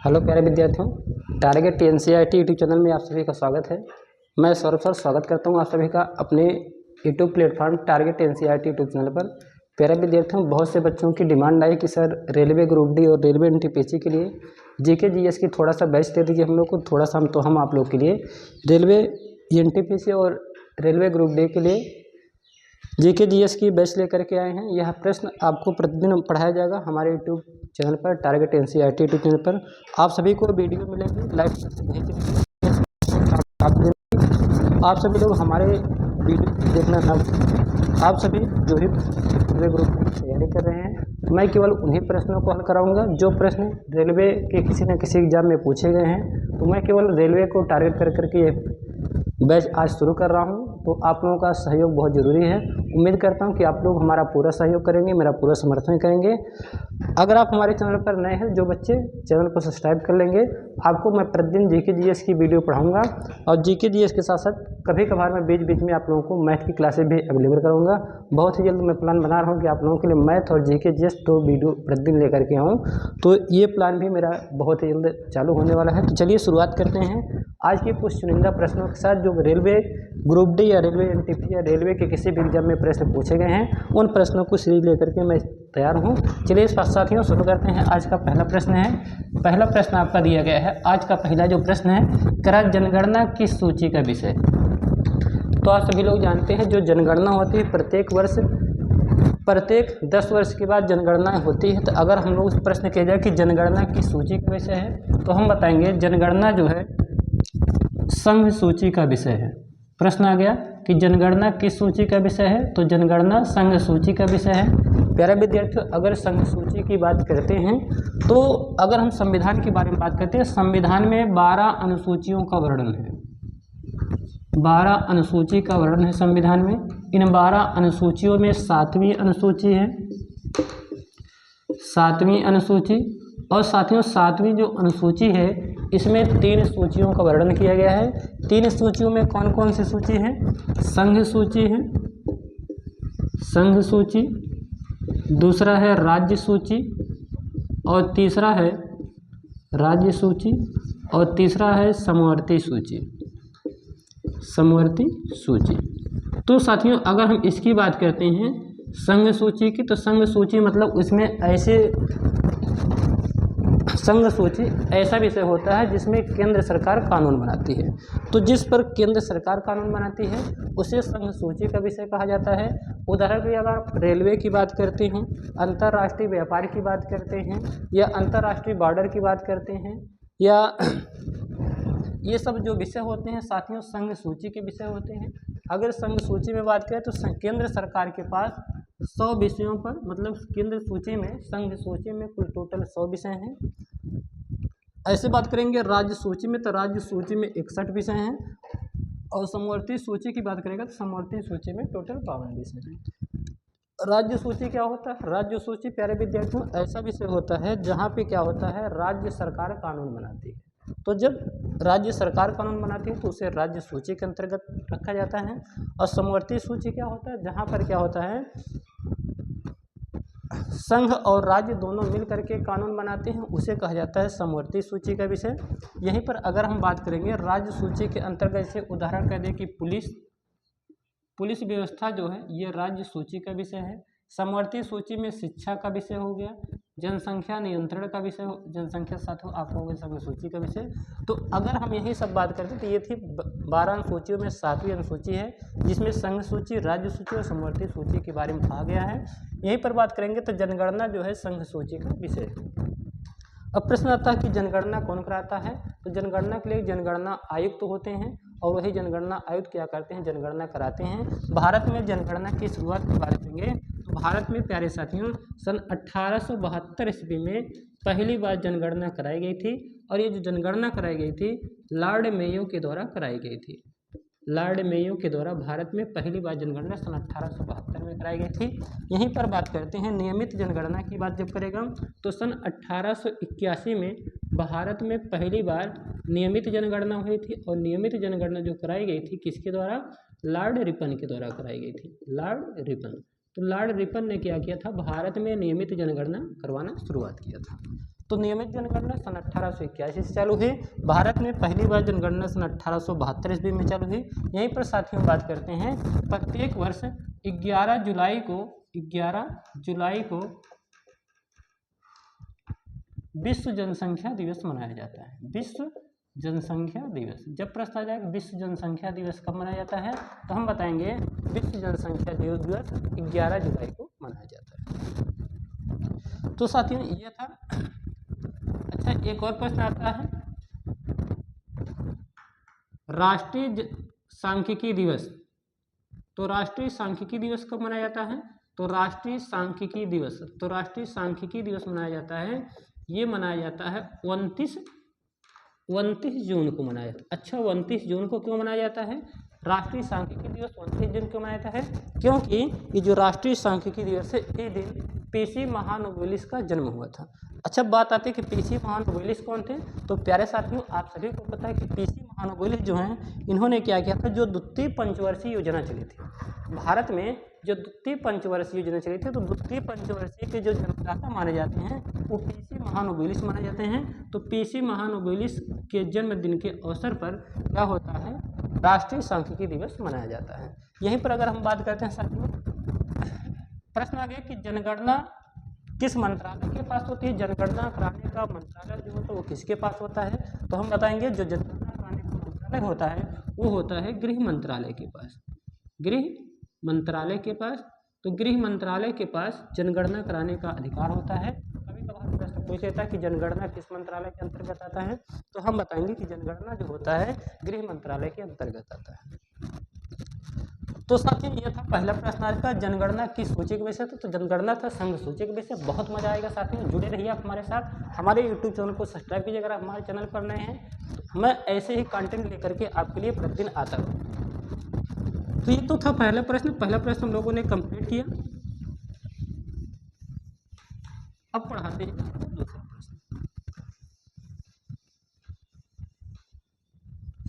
Hello प्यारे विद्यार्थियों, target NCERT YouTube channel में आप सभी का स्वागत है। मैं सौरभ सर स्वागत करता हूं आप सभी का अपने YouTube platform target NCERT YouTube channel पर। प्यारे विद्यार्थियों, बहुत से बच्चों की डिमांड आई कि सर रेलवे ग्रुप डी और रेलवे एनटीपीसी के लिए जीके जीएस की थोड़ा सा बैच दे दीजिए हम लोग को, थोड़ा सा हम आप लोग के लिए रेलवे एनटीपीसी और रेलवे ग्रुप डी के लिए जीके जीएस की बैच लेकर के आए हैं। यह प्रश्न आपको प्रतिदिन पढ़ाया जाएगा हमारे यूट्यूब चैनल पर, टारगेट एनसीईआरटी यूट्यूब चैनल पर। आप सभी को वीडियो मिलेंगे लाइव, आप सभी लोग हमारे वीडियो देखना ना। आप सभी जो भी रेलवे ग्रुप की तैयारी कर रहे हैं, मैं केवल उन्हीं प्रश्नों को हल कराऊंगा जो प्रश्न रेलवे के किसी न किसी एग्जाम में पूछे गए हैं। तो मैं केवल रेलवे को टारगेट कर करके बैच आज शुरू कर रहा हूं, तो आप लोगों का सहयोग बहुत ज़रूरी है। उम्मीद करता हूं कि आप लोग हमारा पूरा सहयोग करेंगे, मेरा पूरा समर्थन करेंगे। अगर आप हमारे चैनल पर नए हैं, जो बच्चे चैनल को सब्सक्राइब कर लेंगे, आपको मैं प्रतिदिन जीके जीएस की वीडियो पढ़ाऊंगा और जीके जीएस के साथ साथ कभी कभार मैं बीच बीच में आप लोगों को मैथ की क्लासेस भी अवेलेबल कराऊंगा। बहुत ही जल्द मैं प्लान बना रहा हूँ कि आप लोगों के लिए मैथ और जीके जीएस 2 वीडियो प्रतिदिन लेकर के आऊँ, तो ये प्लान भी मेरा बहुत ही जल्द चालू होने वाला है। तो चलिए शुरुआत करते हैं आज के कुछ चुनिंदा प्रश्नों के साथ, जो रेलवे ग्रुप डी या रेलवे एनटीपीसी या रेलवे के किसी भी एग्जाम में प्रश्न पूछे गए हैं। उन प्रश्नों को सीरीज लेकर के मैं तैयार हूँ। चलिए साथियों शुरू करते हैं। आज का पहला प्रश्न है, पहला प्रश्न आपका दिया गया है। आज का पहला जो प्रश्न है, करा जनगणना किस सूची का विषय। तो आप सभी लोग जानते हैं जो जनगणना होती है प्रत्येक 10 वर्ष के बाद जनगणना होती है। तो अगर हम लोग प्रश्न किया जाए कि जनगणना किस सूची का विषय है, तो हम बताएंगे जनगणना जो है संघ सूची का विषय है। प्रश्न आ गया कि जनगणना किस सूची का विषय है, तो जनगणना संघ सूची का विषय है। प्यारे विद्यार्थियों, अगर संघ सूची की बात करते हैं, तो अगर हम संविधान के बारे में बात करते हैं, संविधान में 12 अनुसूचियों का वर्णन है। 12 अनुसूची का वर्णन है संविधान में। इन 12 अनुसूचियों में 7वीं अनुसूची है, 7वीं अनुसूची। और साथियों 7वीं जो अनुसूची है, इसमें 3 सूचियों का वर्णन किया गया है। 3 सूचियों में कौन कौन सी सूची है? संघ सूची है, संघ सूची, दूसरा है राज्य सूची, और तीसरा है राज्य सूची, और तीसरा है समवर्ती सूची, समवर्ती सूची। तो साथियों अगर हम इसकी बात करते हैं संघ सूची की, तो संघ सूची मतलब उसमें ऐसे संघ सूची ऐसा विषय होता है जिसमें केंद्र सरकार कानून बनाती है। तो जिस पर केंद्र सरकार कानून बनाती है उसे संघ सूची का विषय कहा जाता है। उदाहरण के लिए अगर आप रेलवे की बात करते हैं, अंतर्राष्ट्रीय व्यापार की बात करते हैं, या अंतर्राष्ट्रीय बॉर्डर की बात करते हैं, या ये सब जो विषय होते हैं साथियों संघ सूची के विषय होते हैं। अगर संघ सूची में बात करें तो केंद्र सरकार के पास 100 विषयों पर, मतलब केंद्र सूची में, संघ सूची में कुल टोटल 100 विषय हैं। ऐसे बात करेंगे राज्य सूची में, तो राज्य सूची में 61 विषय हैं। और समवर्ती सूची की बात करेंगे तो समवर्ती सूची में टोटल 52 विषय हैं। राज्य सूची क्या होता है? राज्य सूची प्यारे विद्यार्थियों ऐसा विषय होता है जहाँ पे क्या होता है, राज्य सरकार कानून बनाती है। तो जब राज्य सरकार कानून बनाती है तो उसे राज्य सूची के अंतर्गत रखा जाता है। और समवर्ती सूची क्या होता है? जहाँ पर क्या होता है, संघ और राज्य दोनों मिल करके कानून बनाते हैं, उसे कहा जाता है समवर्ती सूची का विषय। यहीं पर अगर हम बात करेंगे राज्य सूची के अंतर्गत, जैसे उदाहरण कर दें कि पुलिस व्यवस्था जो है ये राज्य सूची का विषय है। समवर्ती सूची में शिक्षा का विषय हो गया, जनसंख्या नियंत्रण का विषय, जनसंख्या साथियों आप हो गए संघ सूची का विषय। तो अगर हम यही सब बात करते तो ये थी 12 अनुसूचियों में 7वीं अनुसूची है, जिसमें संघ सूची, राज्य सूची और समवर्ती सूची के बारे में कहा गया है। यहीं पर बात करेंगे तो जनगणना जो है संघ सूची का विषय है। अब प्रश्न आता है कि जनगणना कौन कराता है? तो जनगणना के लिए जनगणना आयुक्त होते हैं, और वही जनगणना आयुक्त क्या करते हैं, जनगणना कराते हैं। भारत में जनगणना की शुरुआत के बारे में, तो भारत में प्यारे साथियों सन 1872 ईस्वी में पहली बार जनगणना कराई गई थी। और ये जो जनगणना कराई गई थी लॉर्ड मेयो के द्वारा कराई गई थी। लॉर्ड मेयो के द्वारा भारत में पहली बार जनगणना सन 1872 में कराई गई थी। यहीं पर बात करते हैं नियमित जनगणना की बात जब करेगा, तो सन 1881 में भारत में पहली बार नियमित जनगणना हुई थी। और नियमित जनगणना जो कराई गई थी किसके द्वारा? लॉर्ड रिपन के द्वारा कराई गई थी, लॉर्ड रिपन। तो लॉर्ड रिपन ने क्या किया था, भारत में नियमित जनगणना करवाना शुरुआत किया था। तो नियमित जनगणना सन 1881 से चालू हुई। भारत में पहली बार जनगणना सन 1872 ईस्वी में चालू हुई। यहीं पर साथियों बात करते हैं, प्रत्येक वर्ष 11 जुलाई को विश्व जनसंख्या दिवस मनाया जाता है। विश्व जनसंख्या दिवस, जब प्रश्न आ जाएगा विश्व जनसंख्या दिवस कब मनाया जाता है, तो हम बताएंगे विश्व जनसंख्या दिवस 11 जुलाई को मनाया जाता है। तो साथियों ये था। अच्छा, एक और प्रश्न आता है, राष्ट्रीय सांख्यिकी दिवस। तो राष्ट्रीय सांख्यिकी दिवस कब मनाया जाता है, तो राष्ट्रीय सांख्यिकी दिवस मनाया जाता है, ये मनाया जाता है 29 जून को मनाया जाता है। अच्छा, 29 जून को क्यों मनाया जाता है? राष्ट्रीय सांख्यिकी दिवस 29 जून क्यों मनाया जाता है? क्योंकि ये जो राष्ट्रीय सांख्यिकी दिवस है, इस दिन पीसी महानोबेलिस का जन्म हुआ था। अच्छा, बात आती है कि पीसी महानोबेलिस कौन थे? तो प्यारे साथियों, आप सभी को पता है कि पीसी महानोबेलिस जो हैं, इन्होंने क्या किया था, जो द्वितीय पंचवर्षीय योजना चली थी भारत में, जो द्वितीय पंचवर्षीय योजना चली थी, तो द्वितीय पंचवर्षीय के जो जन्मदाता माने जाते हैं वो पीसी महानोबेलिस माने जाते हैं। तो पीसी महानोबेलिस के जन्मदिन के अवसर पर क्या होता है, राष्ट्रीय सांख्यिकी दिवस मनाया जाता है। यहीं पर अगर हम बात करते हैं साथियों, प्रश्न आ गया कि जनगणना किस मंत्रालय के पास होती है? जनगणना कराने का मंत्रालय जो होता है वो किसके पास होता है? तो हम बताएंगे जो जनगणना कराने का मंत्रालय होता है वो होता है गृह मंत्रालय के पास। गृह मंत्रालय के पास, तो गृह मंत्रालय के पास जनगणना कराने का अधिकार होता है। कभी कभार प्रश्न पूछ लेता है कि जनगणना किस मंत्रालय के अंतर्गत आता है, तो हम बताएंगे कि जनगणना जो होता है गृह मंत्रालय के अंतर्गत आता है। तो साथियों ये था पहला प्रश्न आज का, जनगणना किस सूची के विषय था? तो जनगणना था संघ सूची के विषय। बहुत मजा आएगा साथियों, जुड़े रहिए आप हमारे साथ। हमारे यूट्यूब चैनल को सब्सक्राइब कीजिए अगर आप हमारे चैनल पर नए हैं, तो मैं ऐसे ही कंटेंट लेकर के आपके लिए प्रतिदिन आता हूँ। तो ये तो था पहला प्रश्न हम लोगों ने कंप्लीट किया। अब पढ़ाते हैं दूसरा प्रश्न।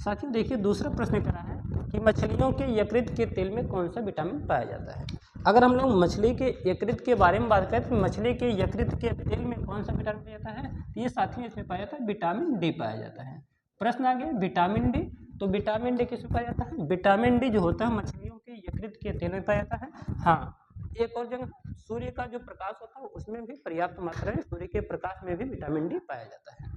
साथियों देखिए, दूसरा प्रश्न कह रहा है कि मछलियों के यकृत के तेल में कौन सा विटामिन पाया जाता है? अगर हम लोग मछली के यकृत के बारे में बात करें तो मछली के यकृत के तेल में कौन सा विटामिन पाया जाता है? ये साथियों इसमें पाया जाता है विटामिन डी पाया जाता है। प्रश्न आ गया विटामिन डी, तो विटामिन डी किसमें पाया जाता है? विटामिन डी जो होता है मछलियों के यकृत के तेल में पाया जाता है। हाँ, एक और जगह सूर्य का जो प्रकाश होता है उसमें भी पर्याप्त मात्रा में, सूर्य के प्रकाश में भी विटामिन डी पाया जाता है।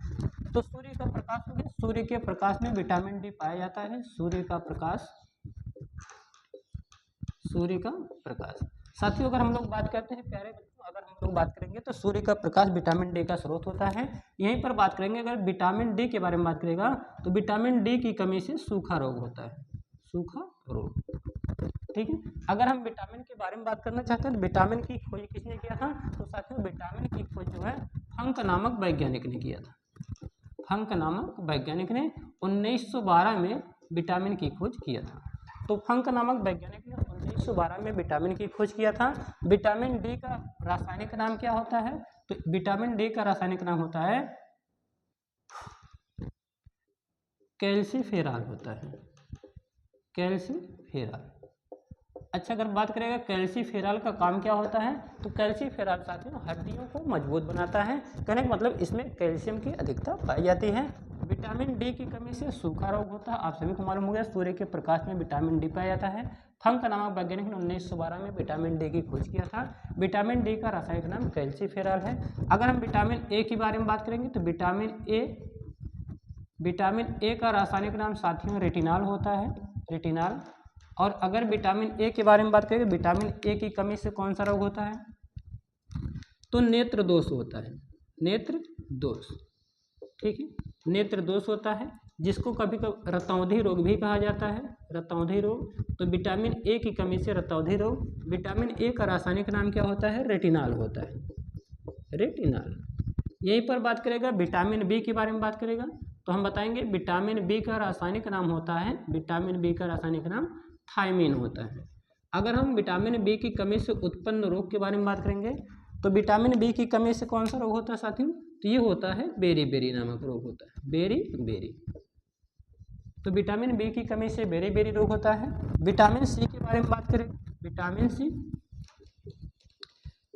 तो सूर्य का प्रकाश हो गया, सूर्य के प्रकाश में विटामिन डी पाया जाता है। सूर्य का प्रकाश साथियों अगर हम लोग बात करते हैं प्यारे बच्चों, अगर हम लोग बात करेंगे तो सूर्य का प्रकाश विटामिन डी का स्रोत होता है। यहीं पर बात करेंगे अगर विटामिन डी के बारे में बात करेगा तो विटामिन डी की कमी से सूखा रोग होता है, सूखा रोग। ठीक है, अगर हम विटामिन के बारे में बात करना चाहते हैं तो विटामिन की खोज किसने किया था? तो साथियों विटामिन की खोज जो है फंक नामक वैज्ञानिक ने किया था। फंक नामक वैज्ञानिक ने 1912 में विटामिन की खोज किया था। तो फंक नामक वैज्ञानिक ने 1912 में विटामिन की खोज किया था। विटामिन डी का रासायनिक नाम क्या होता है? तो विटामिन डी का रासायनिक नाम होता है कैल्सीफेरॉल होता है, कैल्सीफेरॉल। अच्छा, अगर बात करेगा कैल्सीफेरॉल का काम क्या होता है, तो कैल्सीफेरॉल साथियों हड्डियों को मजबूत बनाता है। कहने का मतलब इसमें कैल्शियम की अधिकता पाई जाती है। विटामिन डी की कमी से सूखा रोग होता है, आप सभी को मालूम हो गया। सूर्य के प्रकाश में विटामिन डी पाया जाता है। फंक नामक वैज्ञानिक ने 1912 में विटामिन डी की खोज किया था। विटामिन डी का रासायनिक नाम कैल्सीफेरॉल है। अगर हम विटामिन ए के बारे में बात करेंगे तो विटामिन ए का रासायनिक नाम साथियों रेटिनॉल होता है, रेटिनॉल। और अगर विटामिन ए के बारे में बात करें, विटामिन ए की कमी से कौन सा रोग होता है? तो नेत्र दोष होता है, नेत्र दोष। ठीक है, नेत्र दोष होता है, जिसको कभी कभी रतौंधी रोग भी कहा जाता है, रतौंधी रोग। तो विटामिन ए की कमी से रतौंधी रोग। विटामिन ए का रासायनिक नाम क्या होता है? रेटिनॉल होता है, रेटिनॉल। यहीं पर बात करेगा विटामिन बी के बारे में बात करेगा तो हम बताएंगे विटामिन बी का रासायनिक नाम होता है, विटामिन बी का रासायनिक नाम थायमीन होता है। अगर हम विटामिन बी की कमी से उत्पन्न रोग के बारे में बात करेंगे तो विटामिन बी की कमी से कौन सा रोग होता है साथियों? तो ये होता है बेरी नामक रोग होता है, बेरी। तो विटामिन बी की कमी से बेरी रोग होता है। विटामिन सी के बारे में बात करें, विटामिन सी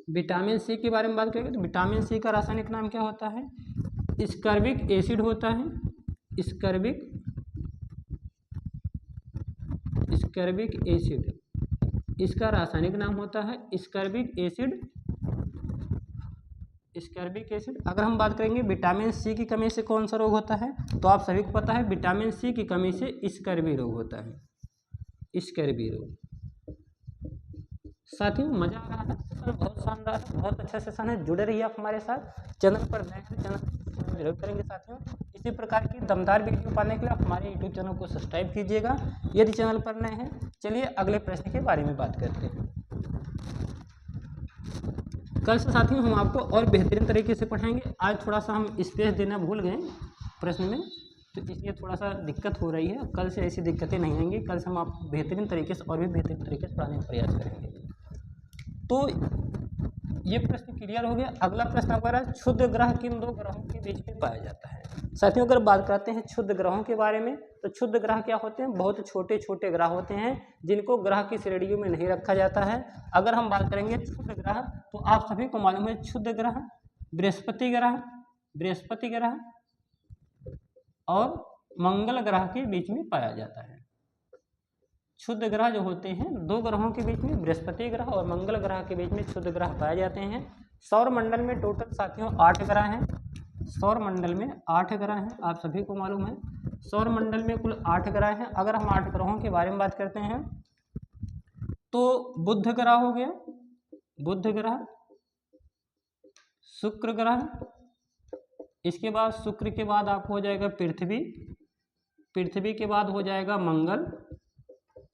विटामिन सी के बारे में बात करेंगे तो विटामिन सी का रासायनिक नाम क्या होता है? स्कर्बिक एसिड होता है। स्कर्बिक एसिड इसका रासायनिक नाम होता है स्कर्बिक एसिड। अगर हम बात करेंगे विटामिन सी की कमी से कौन सा रोग होता है, तो आप सभी को पता है विटामिन सी की कमी से स्कर्वी रोग होता है, स्कर्वी रोग। साथियों मजा आ रहा है, सेशन बहुत शानदार है, बहुत अच्छा सेशन है। जुड़े रहिए आप हमारे साथ। चैनल पर नए हैं, चैनल जरूर करेंगे साथियों। इसी प्रकार की दमदार वीडियो पाने के लिए आप हमारे यूट्यूब चैनल को सब्सक्राइब कीजिएगा यदि चैनल पर नए हैं। चलिए अगले प्रश्न के बारे में बात करते हैं। कल से साथियों हम आपको और बेहतरीन तरीके से पढ़ाएंगे। आज थोड़ा सा हम स्पेस देना भूल गए प्रश्न में, तो इसलिए थोड़ा सा दिक्कत हो रही है। कल से ऐसी दिक्कतें नहीं आएंगी। कल से हम आपको बेहतरीन तरीके से और भी बेहतरीन तरीके से पढ़ाने का प्रयास करेंगे। तो ये प्रश्न क्लियर हो गया। अगला प्रश्न हमारा क्षुद्र ग्रह किन दो ग्रहों के बीच में पाया जाता है? साथियों अगर बात करते हैं क्षुद्र ग्रहों के बारे में, तो क्षुद्र ग्रह क्या होते हैं? बहुत छोटे छोटे ग्रह होते हैं जिनको ग्रह की श्रेणियों में नहीं रखा जाता है। अगर हम बात करेंगे क्षुद्र ग्रह, तो आप सभी को मालूम है क्षुद्र ग्रह बृहस्पति ग्रह और मंगल ग्रह के बीच में पाया जाता है। क्षुद्र ग्रह जो होते हैं दो ग्रहों के बीच में, बृहस्पति ग्रह और मंगल ग्रह के बीच में क्षुद्र ग्रह पाए जाते हैं। सौर मंडल में टोटल साथियों 8 ग्रह हैं। सौर मंडल में 8 ग्रह हैं, आप सभी को मालूम है। सौर मंडल में कुल 8 ग्रह हैं। अगर हम 8 ग्रहों के बारे में बात करते हैं तो बुध ग्रह हो गया, बुध ग्रह, शुक्र ग्रह, इसके बाद शुक्र के बाद आपको हो जाएगा पृथ्वी, पृथ्वी के बाद हो जाएगा मंगल,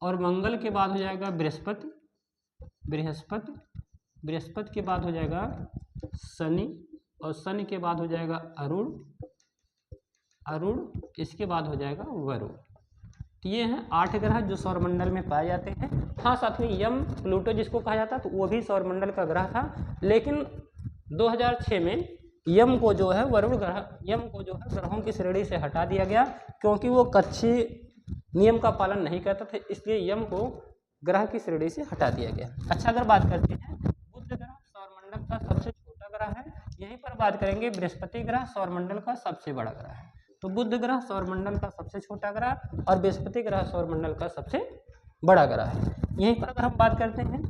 और मंगल के बाद हो जाएगा बृहस्पति, बृहस्पति के बाद हो जाएगा शनि, और शनि के बाद हो जाएगा अरुण, इसके बाद हो जाएगा वरुण। तो ये हैं 8 ग्रह जो सौरमंडल में पाए जाते हैं। हाँ साथियों यम प्लूटो जिसको कहा जाता है तो वो भी सौरमंडल का ग्रह था, लेकिन 2006 में यम को जो है ग्रहों की श्रेणी से हटा दिया गया, क्योंकि वो कक्षीय नियम का पालन नहीं करता था, इसलिए यम को ग्रह की श्रेणी से हटा दिया गया। अच्छा अगर बात करते हैं बुध ग्रह सौरमंडल का सबसे छोटा ग्रह है। यहीं पर बात करेंगे बृहस्पति ग्रह सौरमंडल का सबसे बड़ा ग्रह है। तो बुध ग्रह सौरमंडल का सबसे छोटा ग्रह और बृहस्पति ग्रह सौरमंडल का सबसे बड़ा ग्रह है। यहीं पर अगर हम बात करते हैं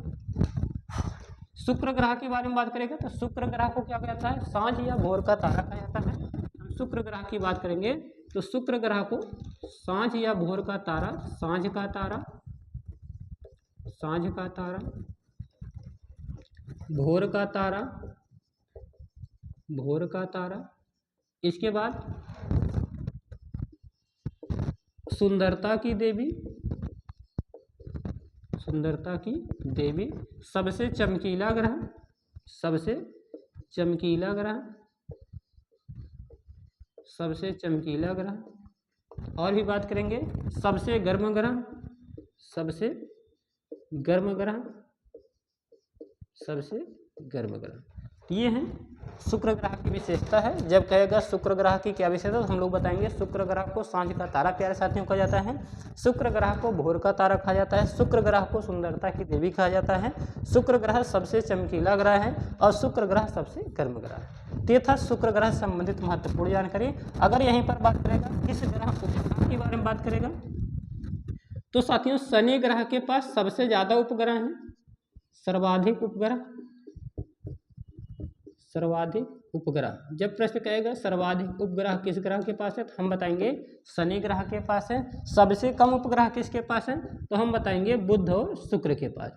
शुक्र ग्रह के बारे में बात करेंगे तो शुक्र ग्रह को क्या कहता है? सांझ या भोर का तारा कहा जाता है। हम शुक्र ग्रह की बात करेंगे तो शुक्र ग्रह को सांझ या भोर का तारा, सांझ का तारा, भोर का तारा, इसके बाद सुंदरता की देवी, सबसे चमकीला ग्रह, और भी बात करेंगे सबसे गर्म ग्रह। ये हैं शुक्र ग्रह की विशेषता है। जब कहेगा शुक्र ग्रह की क्या विशेषता, तो हम लोग बताएंगे शुक्र ग्रह को सांझ का तारा प्यारे साथियों कहा जाता है, शुक्र ग्रह को भोर का तारा कहा जाता है, शुक्र ग्रह को सुंदरता की देवी कहा जाता है, शुक्र ग्रह सबसे चमकीला ग्रह है और शुक्र ग्रह सबसे गर्म ग्रह है। तो ये था शुक्र ग्रह से संबंधित महत्वपूर्ण जानकारी। अगर यहीं पर बात करेगा किस ग्रह उपग्रह के बारे में बात करेगा, तो साथियों शनि ग्रह के पास सबसे ज्यादा उपग्रह हैं, सर्वाधिक उपग्रह। जब प्रश्न कहेगा सर्वाधिक उपग्रह किस ग्रह के पास है, तो हम बताएंगे शनि ग्रह के पास है। सबसे कम उपग्रह किसके पास है, तो हम बताएंगे बुध और शुक्र के पास।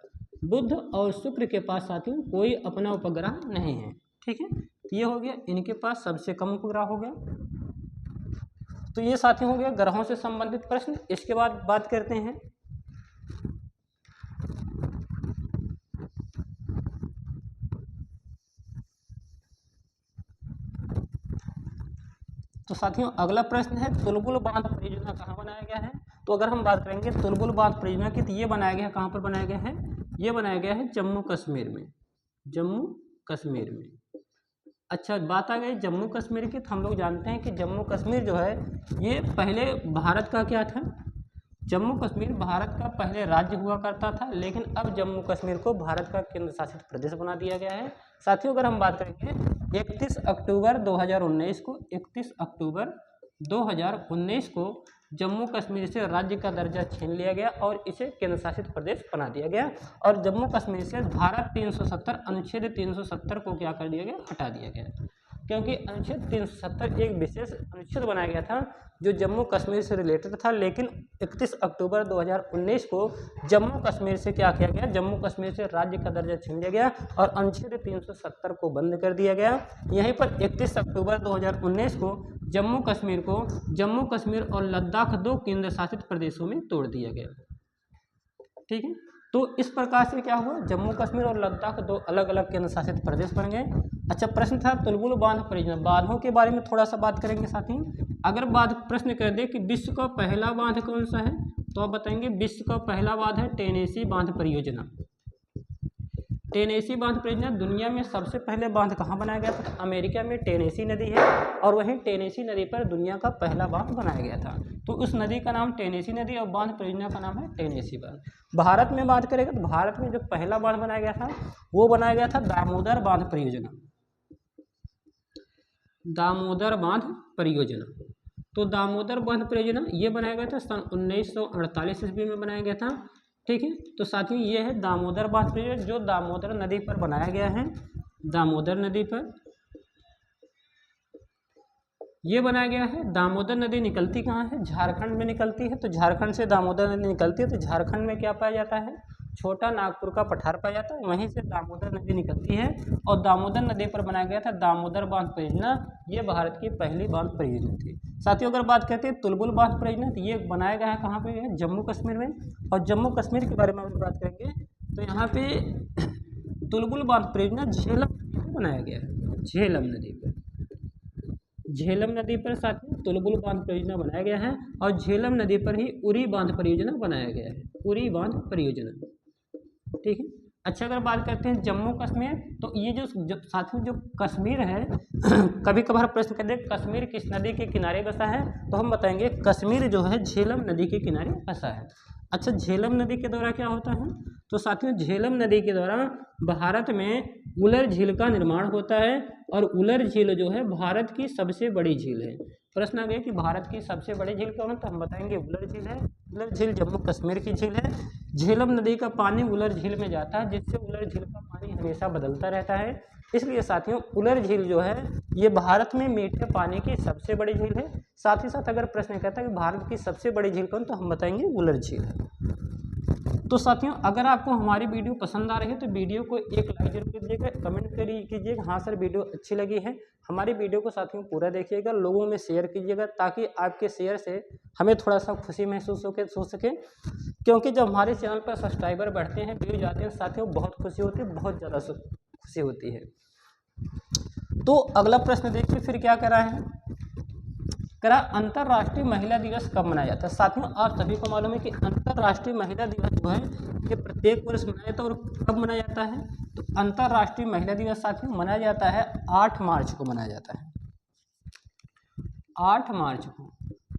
बुध और शुक्र के पास साथियों कोई अपना उपग्रह नहीं है। ठीक है, तो ये हो गया इनके पास सबसे कम उपग्रह हो गया। तो ये साथियों हो गया ग्रहों से संबंधित प्रश्न। इसके बाद बात करते हैं तो साथियों अगला प्रश्न है तुलबुल बांध परियोजना कहाँ बनाया गया है। तो अगर हम बात करेंगे तुलबुल बांध परियोजना की, तो ये बनाया गया है कहाँ पर बनाया गया है, ये बनाया गया है जम्मू कश्मीर में। अच्छा बात आ गई जम्मू कश्मीर की, तो हम लोग जानते हैं कि जम्मू कश्मीर जो है ये पहले भारत का क्या था, जम्मू कश्मीर भारत का पहले राज्य हुआ करता था, लेकिन अब जम्मू कश्मीर को भारत का केंद्र शासित प्रदेश बना दिया गया है। साथियों, अगर हम बात करेंगे 31 अक्टूबर 2019 को 31 अक्टूबर 2019 को जम्मू कश्मीर से राज्य का दर्जा छीन लिया गया और इसे केंद्र शासित प्रदेश बना दिया गया। और जम्मू कश्मीर से धारा 370 अनुच्छेद 370 को क्या कर दिया गया, हटा दिया गया, क्योंकि अनुच्छेद 370 एक विशेष अनुच्छेद बनाया गया था जो जम्मू कश्मीर से रिलेटेड था, लेकिन 31 अक्टूबर 2019 को जम्मू कश्मीर से क्या किया गया, जम्मू कश्मीर से राज्य का दर्जा छीन लिया गया और अनुच्छेद 370 को बंद कर दिया गया। यहीं पर 31 अक्टूबर 2019 को जम्मू कश्मीर और लद्दाख 2 केंद्र शासित प्रदेशों में तोड़ दिया गया। ठीक है, तो इस प्रकार से क्या हुआ, जम्मू कश्मीर और लद्दाख 2 अलग अलग केंद्र शासित प्रदेश बन गए। अच्छा, प्रश्न था तुलबुल बांध परियोजना, बांधों के बारे में थोड़ा सा बात करेंगे साथी। अगर प्रश्न कर दे कि विश्व का पहला बांध कौन सा है, तो आप बताएंगे विश्व का पहला बांध है टेनेसी बांध परियोजना। टेनेसी बांध परियोजना दुनिया में सबसे पहले बांध कहाँ बनाया गया था, तो अमेरिका में टेनेसी नदी है और वहीं टेनेसी नदी पर दुनिया का पहला बांध बनाया गया था। तो उस नदी का नाम टेनेसी नदी और बांध परियोजना का नाम है टेनेसी बांध। भारत में बात करेगा तो भारत में जो पहला बांध बनाया गया था वो बनाया गया था दामोदर बांध परियोजना। दामोदर बांध परियोजना, तो दामोदर बांध परियोजना ये बनाया गया था सन 1948 ईस्वी में बनाया गया था। ठीक है, तो साथियों ये है दामोदर बांध परियोजना जो दामोदर नदी पर बनाया गया है। दामोदर नदी पर ये बनाया गया है। दामोदर नदी निकलती कहाँ है, झारखंड में निकलती है। तो झारखंड से दामोदर नदी निकलती है, तो झारखंड में क्या पाया जाता है, छोटा नागपुर का पठार पाया जाता है, वहीं से दामोदर नदी निकलती है और दामोदर नदी पर बनाया गया था दामोदर बांध परियोजना। ये भारत की पहली बांध परियोजना थी। साथियों, अगर बात करते हैं तुलबुल बांध परियोजना, तो ये बनाया गया है कहाँ पे है, जम्मू कश्मीर में। और जम्मू कश्मीर के बारे में अगर बात करेंगे तो यहाँ पे तुलबुल बांध परियोजना झेलम नदी पर बनाया गया है। झेलम नदी पर, झेलम नदी पर साथियों तुलबुल बांध परियोजना बनाया गया है और झेलम नदी पर ही उरी बांध परियोजना बनाया गया है। उरी बांध परियोजना, ठीक है। अच्छा, अगर बात करते हैं जम्मू कश्मीर, तो ये जो साथियों जो कश्मीर है कभी कभार प्रश्न कर दे कश्मीर किस नदी के किनारे बसा है, तो हम बताएंगे कश्मीर जो है झेलम नदी के किनारे बसा है। अच्छा, झेलम नदी के द्वारा क्या होता है, तो साथियों झेलम नदी के द्वारा भारत में उलर झील का निर्माण होता है और उलर झील जो है भारत की सबसे बड़ी झील है। प्रश्न आ गया कि भारत की सबसे बड़ी झील कौन है, तो हम बताएंगे उलर झील है। उलर झील जम्मू कश्मीर की झील है। झेलम नदी का पानी उलर झील में जाता है, जिससे उलर झील का पानी हमेशा बदलता रहता है। इसलिए साथियों उलर झील जो है ये भारत में मीठे पानी की सबसे बड़ी झील है। साथ ही साथ अगर प्रश्न कहता है कि भारत की सबसे बड़ी झील कौन, तो हम बताएंगे उलर झील है। तो साथियों अगर आपको हमारी वीडियो पसंद आ रही है तो वीडियो को एक लाइक जरूर कीजिएगा, कमेंट कीजिएगा हाँ सर वीडियो अच्छी लगी है। हमारी वीडियो को साथियों पूरा देखिएगा, लोगों में शेयर कीजिएगा, ताकि आपके शेयर से हमें थोड़ा सा खुशी महसूस हो सके, क्योंकि जब हमारे चैनल पर सब्सक्राइबर बढ़ते हैं, व्यूज जाते हैं साथियों, बहुत खुशी होती है, बहुत ज़्यादा खुशी होती है। तो अगला प्रश्न देखिए फिर क्या करा है, करा अंतर्राष्ट्रीय महिला दिवस कब मनाया जाता है। साथियों आप सभी को मालूम है कि अंतर्राष्ट्रीय महिला दिवस जो है ये प्रत्येक वर्ष मनाया जाता है। और कब मनाया जाता है, तो अंतर्राष्ट्रीय महिला दिवस साथियों मनाया जाता है 8 मार्च को मनाया जाता है, 8 मार्च को।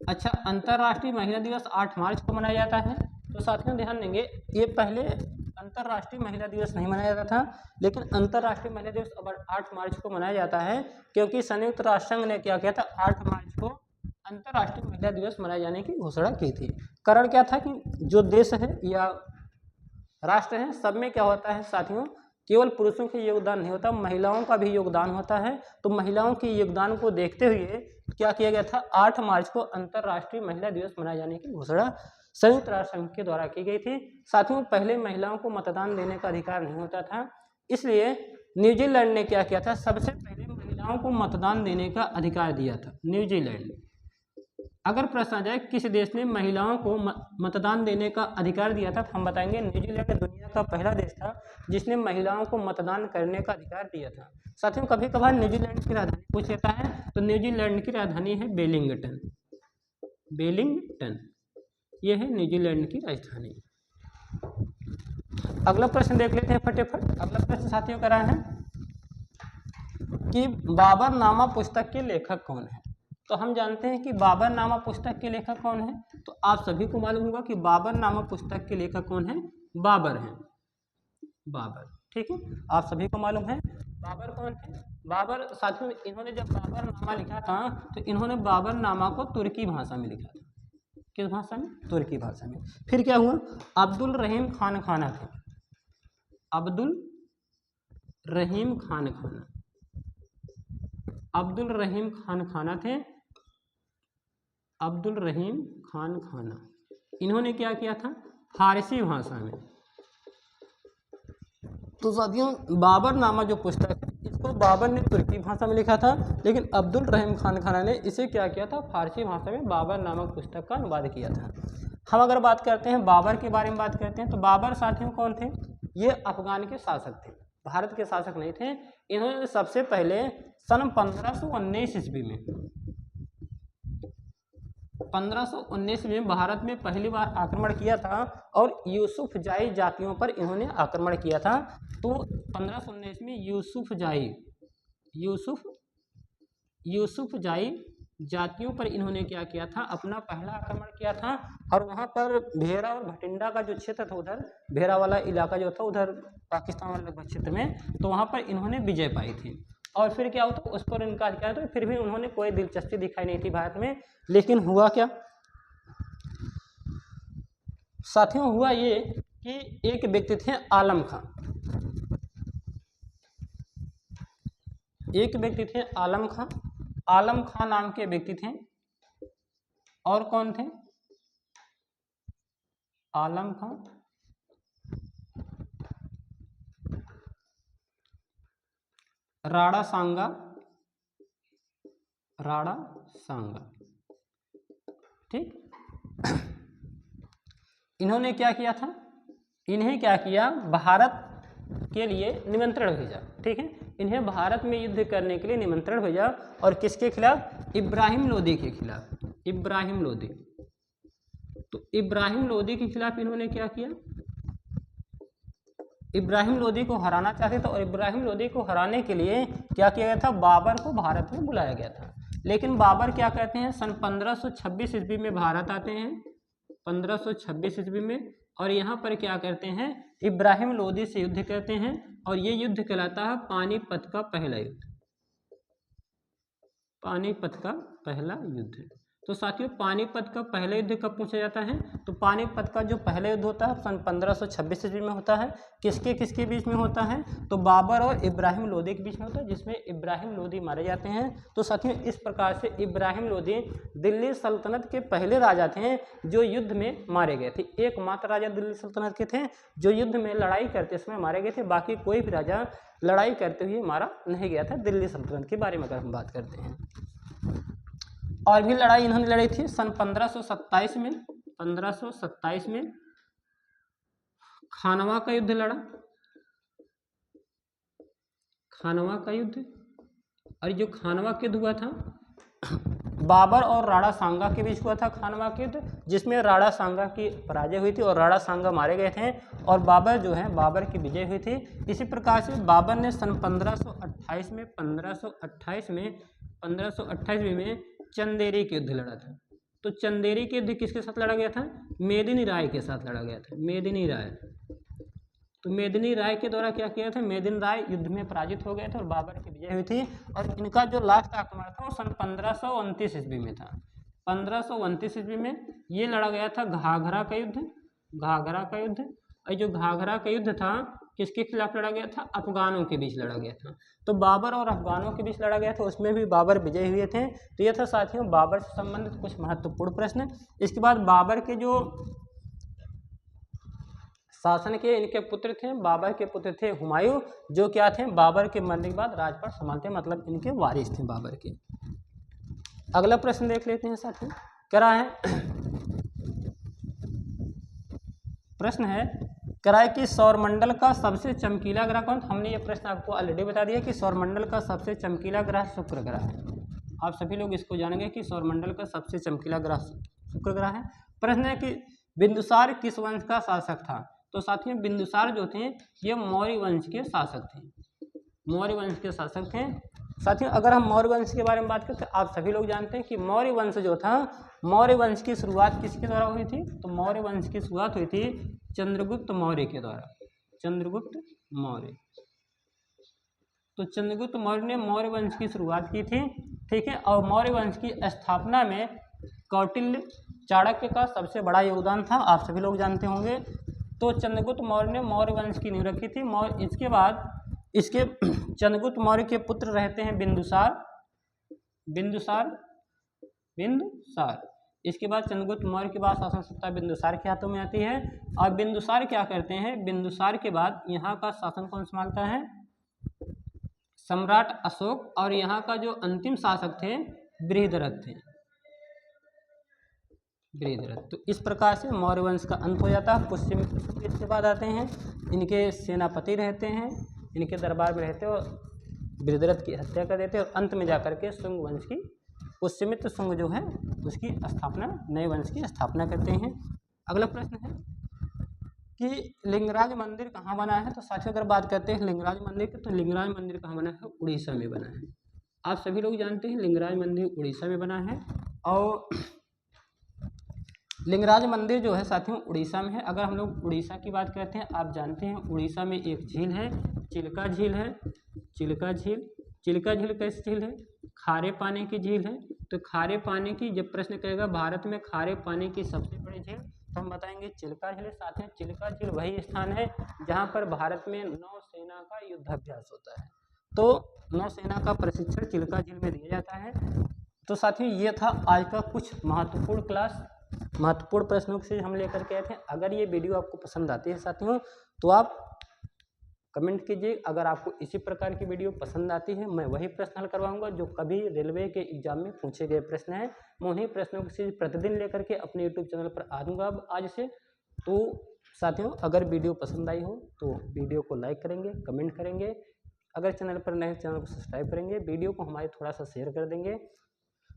अच्छा, अंतर्राष्ट्रीय महिला दिवस 8 मार्च को मनाया जाता है। तो साथियों ध्यान देंगे, ये पहले अंतर्राष्ट्रीय महिला दिवस नहीं मनाया जाता था, लेकिन अंतर्राष्ट्रीय महिला दिवस अब 8 मार्च को मनाया जाता है, क्योंकि संयुक्त राष्ट्र संघ ने क्या किया था, 8 मार्च को अंतर्राष्ट्रीय महिला दिवस मनाए जाने की घोषणा की थी। कारण क्या था कि जो देश है या राष्ट्र है, सब में क्या होता है साथियों, केवल पुरुषों के योगदान नहीं होता, महिलाओं का भी योगदान होता है। तो महिलाओं के योगदान को देखते हुए क्या किया गया था, 8 मार्च को अंतर्राष्ट्रीय महिला दिवस मनाए जाने की घोषणा संयुक्त राष्ट्र संघ के द्वारा की गई थी। साथियों पहले महिलाओं को मतदान देने का अधिकार नहीं होता था, इसलिए न्यूजीलैंड ने क्या किया था, सबसे पहले महिलाओं को मतदान देने का अधिकार दिया था, न्यूजीलैंड। अगर प्रश्न आ जाए किस देश ने महिलाओं को मतदान देने का अधिकार दिया था, तो हम बताएंगे न्यूजीलैंड दुनिया का पहला देश था जिसने महिलाओं को मतदान करने का अधिकार दिया था। साथियों कभी कभार न्यूजीलैंड की राजधानी पूछ लेता है, तो न्यूजीलैंड की राजधानी है वेलिंगटन। वेलिंगटन ये है न्यूजीलैंड की राजधानी। अगला प्रश्न देख लेते हैं फटाफट। अगला प्रश्न साथियों करा है कि बाबरनामा पुस्तक के लेखक कौन है। तो हम जानते हैं कि बाबर नामा पुस्तक के लेखक कौन है। तो आप सभी को मालूम होगा कि बाबर नामा पुस्तक के लेखक कौन है, बाबर हैं, बाबर। ठीक है, आप सभी को मालूम है बाबर कौन है। बाबर साथियों, इन्होंने जब बाबर नामा लिखा था तो इन्होंने बाबर नामा को तुर्की भाषा में लिखा था। किस भाषा में, तुर्की भाषा में। फिर क्या हुआ, अब्दुल रहीम खान खाना थे, अब्दुल रहीम खान खाना, अब्दुल रहीम खान खाना थे, अब्दुल रहीम खान खाना। इन्होंने क्या किया था, फारसी भाषा में। तो साथियों बाबर नामा जो पुस्तक है इसको बाबर ने तुर्की भाषा में लिखा था, लेकिन अब्दुल रहीम खान खाना ने इसे क्या किया था, फारसी भाषा में बाबर नामक पुस्तक का अनुवाद किया था। हम अगर बात करते हैं बाबर के बारे में बात करते हैं तो बाबर साथियों कौन थे, ये अफगान के शासक थे, भारत के शासक नहीं थे। इन्होंने सबसे पहले सन 1519 ईस्वी में 1519 में भारत में पहली बार आक्रमण किया था और यूसुफजाई जातियों पर इन्होंने आक्रमण किया था। तो 1519 में यूसुफजाई जातियों पर इन्होंने क्या किया था, अपना पहला आक्रमण किया था। और वहाँ पर भेरा और भटिंडा का जो क्षेत्र था, उधर भेरा वाला इलाका जो था उधर पाकिस्तान वाले लगभग क्षेत्र में, तो वहाँ पर इन्होंने विजय पाई थी। और फिर क्या होता, उस पर इनका क्या है, तो फिर भी उन्होंने कोई दिलचस्पी दिखाई नहीं थी भारत में। लेकिन हुआ क्या साथियों, हुआ ये कि एक व्यक्ति थे आलम खां, एक व्यक्ति थे आलम खां, आलम खां नाम के व्यक्ति थे। और कौन थे, आलम खां, राणा सांगा, राणा सांगा। ठीक, इन्होंने क्या किया था, इन्हें क्या किया, भारत के लिए निमंत्रण भेजा। ठीक है, इन्हें भारत में युद्ध करने के लिए निमंत्रण भेजा। और किसके खिलाफ, इब्राहिम लोदी के खिलाफ, इब्राहिम लोदी। तो इब्राहिम लोदी के खिलाफ इन्होंने क्या किया, इब्राहिम लोदी को हराना चाहते थे। और इब्राहिम लोदी को हराने के लिए क्या किया गया था, बाबर को भारत में बुलाया गया था। लेकिन बाबर क्या कहते हैं, सन 1526 ईस्वी में भारत आते हैं, 1526 ईस्वी में। और यहाँ पर क्या करते हैं, इब्राहिम लोदी से युद्ध करते हैं। और ये युद्ध कहलाता है पानीपत का पहला युद्ध, पानीपत का पहला युद्ध। तो साथियों पानीपत का पहला युद्ध कब पूछा जाता है, तो पानीपत का जो पहला युद्ध होता है सन 1526 ईस्वी में होता है। किसके किसके बीच में होता है, तो बाबर और इब्राहिम लोदी के बीच में होता है, जिसमें इब्राहिम लोदी मारे जाते हैं। तो साथियों इस प्रकार से इब्राहिम लोदी दिल्ली सल्तनत के पहले राजा थे जो युद्ध में मारे गए थे। एकमात्र राजा दिल्ली सल्तनत के थे जो युद्ध में लड़ाई करते समय मारे गए थे। बाकी कोई भी राजा लड़ाई करते हुए मारा नहीं गया था दिल्ली सल्तनत के बारे में अगर हम बात करते हैं। और भी लड़ाई इन्होंने लड़ी थी सन 1527 में, 1527 में खानवा का युद्ध लड़ा, खानवा का युद्ध। और जो खानवा का युद्ध हुआ था बाबर और राणा सांगा के बीच हुआ था, खानवा का युद्ध, जिसमें राणा सांगा की पराजय हुई थी और राणा सांगा मारे गए थे और बाबर जो है बाबर की विजय हुई थी। इसी प्रकार से बाबर ने सन 1528 में 1528 में चंदेरी के युद्ध लड़ा था। तो चंदेरी के युद्ध किसके साथ लड़ा गया था, मेदिनी राय के साथ लड़ा गया था, मेदिनी राय। तो मेदिनी राय के द्वारा क्या किया था, मेदिनी राय युद्ध में पराजित हो गए थे और बाबर की विजय हुई थी। और इनका जो लास्ट आक्रमण था वो सन 1529 ईस्वी में था। 1529 ईस्वी में ये लड़ा गया था घाघरा का युद्ध, घाघरा का युद्ध। और जो घाघरा का युद्ध था किसके खिलाफ लड़ा गया था, अफगानों के बीच लड़ा गया था। तो बाबर और अफगानों के बीच लड़ा गया था, उसमें भी बाबर विजय हुए थे। तो ये था साथियों बाबर से संबंधित कुछ महत्वपूर्ण प्रश्न। इसके बाद बाबर के जो शासन के इनके पुत्र थे, बाबर के पुत्र थे हुमायूं, जो क्या थे बाबर के मरने के बाद राजपाट संभालते, मतलब इनके वारिस थे बाबर के। अगला प्रश्न देख लेते हैं साथियों, कह रहा है प्रश्न है कराए कि सौरमंडल का सबसे चमकीला ग्रह कौन। हमने ये प्रश्न आपको ऑलरेडी बता दिया कि सौरमंडल का सबसे चमकीला ग्रह शुक्र ग्रह है। आप सभी लोग इसको जानेंगे कि सौरमंडल का सबसे चमकीला ग्रह शुक्र ग्रह है। प्रश्न है कि बिंदुसार किस वंश का शासक था। तो साथियों बिंदुसार जो थे ये मौर्य वंश के शासक थे, मौर्य वंश के शासक थे। साथियों अगर हम मौर्य वंश के बारे में बात करें तो आप सभी लोग जानते हैं कि मौर्य वंश जो था, मौर्य वंश की शुरुआत किसके द्वारा हुई थी? तो मौर्य वंश की शुरुआत हुई थी चंद्रगुप्त मौर्य के द्वारा, चंद्रगुप्त मौर्य। तो चंद्रगुप्त मौर्य ने मौर्य वंश की शुरुआत की थी, ठीक है। और मौर्य वंश की स्थापना में कौटिल्य चाणक्य का सबसे बड़ा योगदान था, आप सभी लोग जानते होंगे। तो चंद्रगुप्त मौर्य ने मौर्य वंश की नींव रखी थी। इसके बाद इसके चंद्रगुप्त मौर्य के पुत्र रहते हैं बिंदुसार, इसके बाद चंद्रगुप्त मौर्य के बाद शासन सत्ता बिंदुसार के हाथों में आती है। और बिंदुसार क्या करते हैं? बिंदुसार के बाद यहाँ का शासन कौन संभालता है? सम्राट अशोक। और यहाँ का जो अंतिम शासक थे बृहद्रथ थे, बृहद्रथ। तो इस प्रकार से मौर्य वंश का अंत हो जाता है। पुष्यमित्र इसके बाद आते हैं, इनके सेनापति रहते हैं, इनके दरबार में रहते और बृहद्रथ की हत्या कर देते और अंत में जाकर के शुंग वंश की, पुष्यमित्र शुंग जो है उसकी स्थापना, नए वंश की स्थापना करते हैं। अगला प्रश्न है कि लिंगराज मंदिर कहाँ बना है? तो साथियों अगर बात करते हैं लिंगराज मंदिर की, तो लिंगराज मंदिर कहाँ बना है? उड़ीसा में बना है। आप सभी लोग जानते हैं लिंगराज मंदिर उड़ीसा में बना है। और लिंगराज मंदिर जो है साथियों उड़ीसा में है। अगर हम लोग उड़ीसा की बात करते हैं, आप जानते हैं उड़ीसा में एक झील है, चिल्का झील है। चिल्का झील कैसी झील है? खारे पानी की झील है। तो खारे पानी की, जब प्रश्न कहेगा भारत में खारे पानी की सबसे बड़ी झील, तो हम बताएंगे चिल्का झील। साथियों चिल्का झील वही स्थान है जहाँ पर भारत में नौसेना का युद्धाभ्यास होता है। तो नौसेना का प्रशिक्षण चिल्का झील में दिया जाता है। तो साथियों ये था आज का कुछ महत्वपूर्ण प्रश्नों से हम लेकर के आए थे। अगर ये वीडियो आपको पसंद आती है साथियों तो आप कमेंट कीजिए। अगर आपको इसी प्रकार की वीडियो पसंद आती है, मैं वही प्रश्न हल करवाऊंगा जो कभी रेलवे के एग्जाम में पूछे गए प्रश्न हैं। मैं उन्हीं प्रश्नों की सीरीज प्रतिदिन लेकर के अपने यूट्यूब चैनल पर आ दूँगा अब आज से। तो साथियों अगर वीडियो पसंद आई हो तो वीडियो को लाइक करेंगे, कमेंट करेंगे। अगर चैनल पर नए, चैनल को सब्सक्राइब करेंगे, वीडियो को हमारे थोड़ा सा शेयर कर देंगे।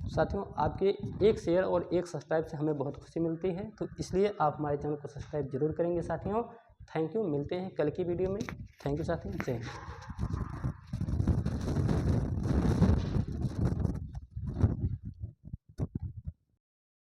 साथियों आपके एक शेयर और एक सब्सक्राइब से हमें बहुत खुशी मिलती है, तो इसलिए आप हमारे चैनल को सब्सक्राइब जरूर करेंगे साथियों। थैंक यू, मिलते हैं कल की वीडियो में। थैंक यू साथियों, जय हिंद।